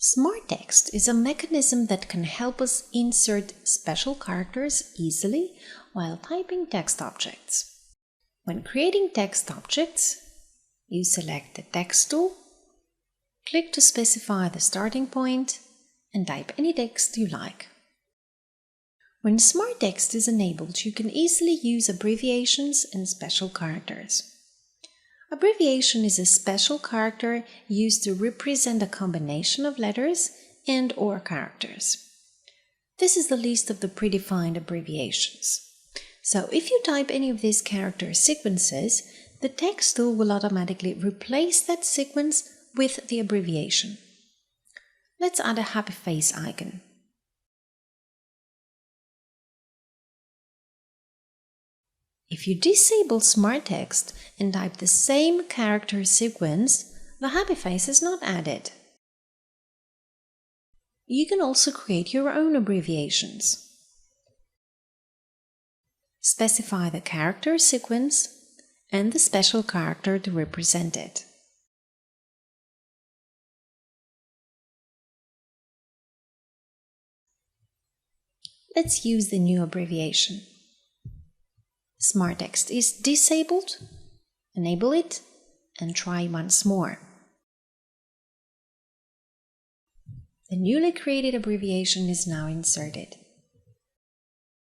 Smart text is a mechanism that can help us insert special characters easily while typing text objects. When creating text objects, you select the text tool, click to specify the starting point, and type any text you like. When Smart Text is enabled, you can easily use abbreviations and special characters. Abbreviation is a special character used to represent a combination of letters and/or characters. This is the list of the predefined abbreviations. So if you type any of these character sequences, the text tool will automatically replace that sequence with the abbreviation. Let's add a happy face icon. If you disable Smart Text and type the same character sequence, the happy face is not added. You can also create your own abbreviations. Specify the character sequence and the special character to represent it. Let's use the new abbreviation. Smart Text is disabled, enable it, and try once more. The newly created abbreviation is now inserted.